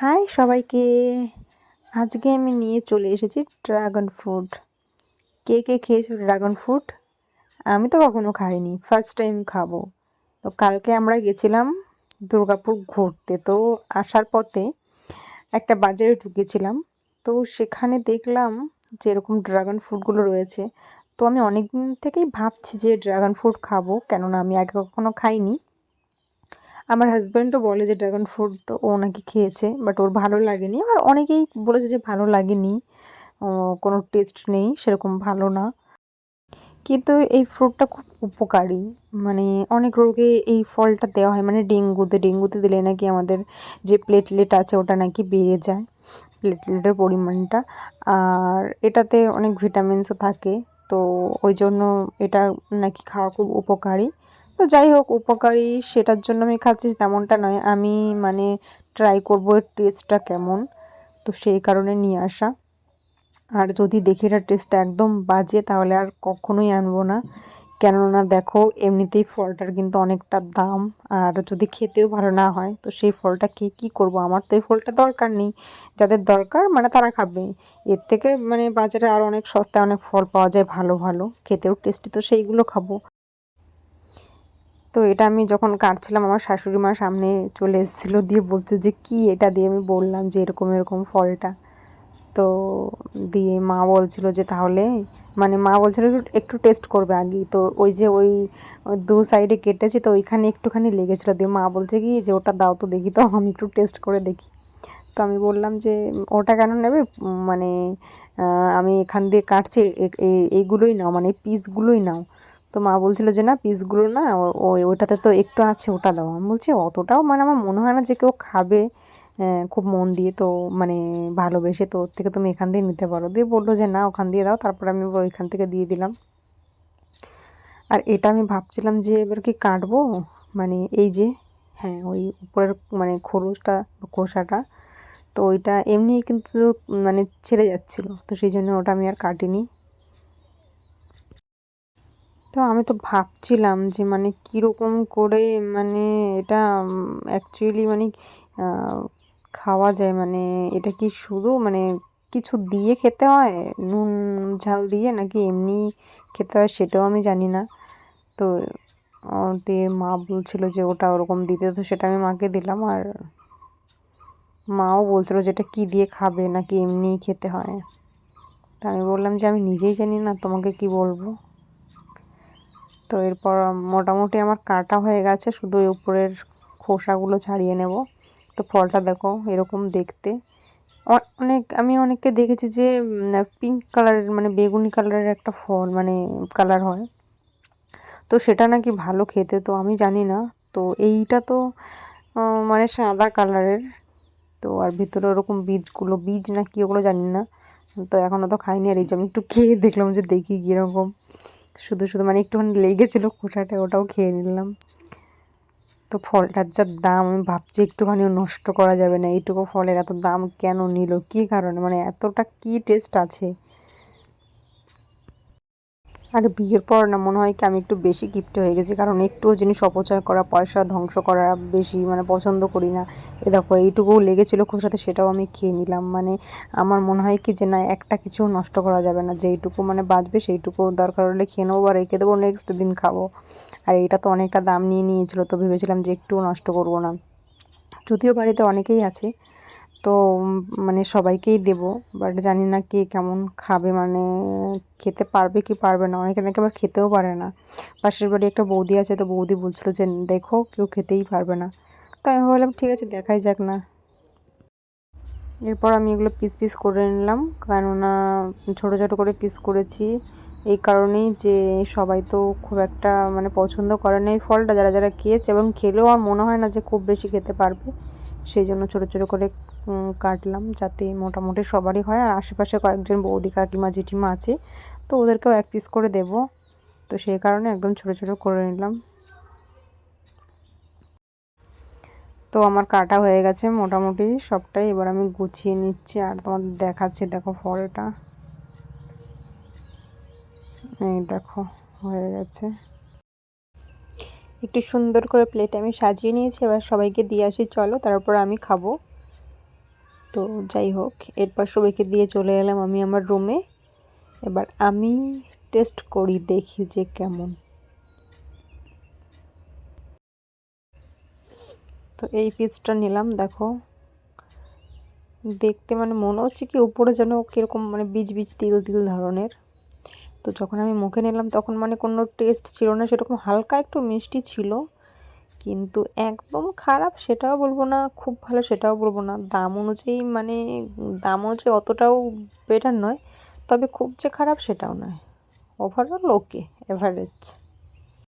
High সবাইকে। আজকে আমি নিয়ে চলে এসেছি ড্রাগন ফ্রুট। কে কে খেয়েছো ড্রাগন ফ্রুট? আমি তো কখনো খাইনি, ফার্স্ট টাইম খাবো। তো কালকে আমরা গেছিলাম দুর্গাপুর ঘুরতে। তো আসার পথে একটা বাজারে ঢুকেছিলাম। তো সেখানে দেখলাম যে এরকম ড্রাগন ফ্রুটগুলো রয়েছে। তো আমি অনেক দিন থেকেই ভাবছি যে ড্রাগন ফ্রুট খাবো, কেননা আমি আগে কখনো খাইনি। আমার হাজব্যান্ডও বলে যে ড্রাগন ফ্রুট ও নাকি খেয়েছে, বাট ওর ভালো লাগেনি। আর অনেকেই বলেছে যে ভালো লাগেনি, কোনো টেস্ট নেই, সেরকম ভালো না। কিন্তু এই ফ্রুটটা খুব উপকারী, মানে অনেক রোগে এই ফলটা দেওয়া হয়। মানে ডেঙ্গুতে দিলে নাকি আমাদের যে প্লেটলেট আছে ওটা নাকি বেড়ে যায়, প্লেটলেটের পরিমাণটা। আর এটাতে অনেক ভিটামিনসও থাকে, তো ওই জন্য এটা নাকি খাওয়া খুব উপকারী। তো যাই হোক, উপকারী সেটার জন্য আমি খাচ্ছি তেমনটা নয়, আমি মানে ট্রাই করবো এর টেস্টটা কেমন, তো সেই কারণে নিয়ে আসা। আর যদি দেখি এটার টেস্টটা একদম বাজে তাহলে আর কখনোই আনবো না। কেননা দেখো, এমনিতেই ফলটার কিন্তু অনেকটা দাম। আর যদি খেতেও ভালো না হয় তো সেই ফলটা খেয়ে কী করবো? আমার তো এই ফলটা দরকার নেই, যাদের দরকার মানে তারা খাবে। এর থেকে মানে বাজারে আরও অনেক সস্তায় অনেক ফল পাওয়া যায় ভালো ভালো, খেতেও টেস্টি, তো সেইগুলো খাবো। তো এটা আমি যখন কাটছিলাম আমার শাশুড়ি মা সামনে চলে এসেছিলো, দিয়ে বলছে যে কি এটা, দিয়ে আমি বললাম যে এরকম এরকম ফলটা। তো দিয়ে মা বলছিল যে তাহলে, মানে মা বলছিল একটু টেস্ট করবে আগেই। তো ওই যে ওই দু সাইডে কেটেছি, তো ওইখানে একটুখানি লেগেছিলো, দিয়ে মা বলছে কি যে ওটা দাও তো দেখি, তো আমি একটু টেস্ট করে দেখি। তো আমি বললাম যে ওটা কেন নেবে, মানে আমি এখান দিয়ে কাটছি, এইগুলোই নাও, মানে পিসগুলোই নাও। তো মা বলছিল যে না, পিসগুলো না, ওইটাতে তো একটু আছে, ওটা দাও। আমি বলছি অতটাও মানে আমার মনে হয় না যে কেউ খাবে খুব মন দিয়ে, তো মানে ভালোবেসে, তো ওর থেকে তুমি এখান দিয়ে নিতে পারো। দিয়ে বললো যে না, ওখান দিয়ে দাও। তারপর আমি ওইখান থেকে দিয়ে দিলাম। আর এটা আমি ভাবছিলাম যে এবার কি কাটবো, মানে এই যে, হ্যাঁ ওই উপরের মানে খোসাটা, তো ওইটা এমনি কিন্তু মানে ছেড়ে যাচ্ছিলো, তো সেই জন্য ওটা আমি আর কাটিনি। তো আমি তো ভাবছিলাম যে মানে কীরকম করে, মানে এটা অ্যাকচুয়ালি মানে খাওয়া যায়, মানে এটা কি শুধু মানে কিছু দিয়ে খেতে হয়, নুন ঝাল দিয়ে, নাকি এমনি খেতে হয় সেটাও আমি জানি না। তো দিয়ে মা বলছিল যে ওটা ওরকম দিতে, তো সেটা আমি মাকে দিলাম। আর মাও বলছিল যে এটা কী দিয়ে খাবে, নাকি এমনিই খেতে হয়। তা আমি বললাম যে আমি নিজেই জানি না, তোমাকে কি বলবো। তো এরপর মোটামুটি আমার কাটা হয়ে গেছে, শুধু ওই উপরের খোসাগুলো ছাড়িয়ে নেব। তো ফলটা দেখো এরকম দেখতে। আমি অনেককে দেখেছি যে পিঙ্ক কালারের, মানে বেগুনি কালারের একটা ফল, মানে কালার হয়, তো সেটা নাকি ভালো খেতে, তো আমি জানি না। তো এইটা তো মানে সাদা কালারের, তো আর ভিতরে ওরকম বীজ না কি ওগুলো জানি না। তো এখনও তো খাইনি। আর এই যে আমি একটু খেয়ে দেখলাম যে দেখি কীরকম, শুধু শুধু মানে একটুখানি লেগেছিলো খোসাটা, ওটাও খেয়ে নিলাম। তো ফলটার যা দাম, আমি ভাবছি একটুখানিও নষ্ট করা যাবে না। এইটুকু ফলের এত দাম কেন নিল, কী কারণে, মানে এতটা কী টেস্ট আছে। আর বিয়ের পর না মনে হয় কি আমি একটু বেশি কিপ্টে হয়ে গেছি, কারণ একটুও জিনিস অপচয় করা, পয়সা ধ্বংস করা বেশি মানে পছন্দ করি না। এ দেখো এইটুকুও লেগেছিলো খোসাতে, সেটাও আমি খেয়ে নিলাম। মানে আমার মনে হয় কি যে না, একটা কিছু নষ্ট করা যাবে না, যেইটুকু মানে বাঁচবে সেইটুকু দরকার হলে খেয়ে নেবো বা রেখে দেবো, নেক্সট দিন খাবো। আর এইটা তো অনেকটা দাম নিয়েছিলো, তো ভেবেছিলাম যে একটুও নষ্ট করবো না। যদিও বাড়িতে অনেকেই আছে, তো মানে সবাইকেই দেবো, বাট জানি না কে কেমন খাবে, মানে খেতে পারবে কি পারবে না। অনেকে নাকি আবার খেতেও পারে না। পাশের বাড়ি একটা বৌদি আছে, তো বৌদি বলছিল যে দেখো কেউ খেতেই পারবে না। তো আমি ভাবলাম ঠিক আছে, দেখাই যাক না। এরপর আমি এগুলো পিস পিস করে নিলাম, কেননা ছোটো ছোটো করে পিস করেছি এই কারণেই যে সবাই তো খুব একটা মানে পছন্দ করে না এই ফলটা, যারা যারা খেয়েছে, এবং খেলেও আর মনে হয় না যে খুব বেশি খেতে পারবে। সেই জন্য ছোটো ছোটো করে কাটলাম, যাতে মোটামুটি সবারই হয়। আর আশেপাশে কয়েকজন বৌদি কাকিমা জেঠিমা আছে, তো ওদেরকেও এক পিস করে দেব, তো সেই কারণে একদম ছোটো ছোটো করে নিলাম। তো আমার কাটা হয়ে গেছে মোটামুটি সবটাই, এবার আমি গুছিয়ে নিচ্ছি আর তোমাদের দেখাচ্ছি। দেখো ফলটা, এই দেখো হয়ে গেছে। একটু সুন্দর করে প্লেটে আমি সাজিয়ে নিয়েছি, এবার সবাইকে দিয়ে আসি চলো, তারপর আমি খাবো। তো যাই হোক, এরপর সবাইকে দিয়ে চলে এলাম আমি আমার রুমে। এবার আমি টেস্ট করি, দেখি যে কেমন। তো এই পিসটা নিলাম, দেখো দেখতে মানে মনে হচ্ছে কি উপরে যেন কীরকম মানে বীজ বীজ তিল তিল ধরনের। তো যখন আমি মুখে নিলাম তখন মানে কোনো টেস্ট ছিল না, সেরকম হালকা একটু মিষ্টি ছিল, কিন্তু একদম খারাপ সেটাও বলবো না, খুব ভালো সেটাও বলবো না। দাম অনুযায়ী মানে দাম অনুযায়ী অতটাও বেটার নয়, তবে খুব যে খারাপ সেটাও নয়, ওভারঅল ওকে, এভারেজ।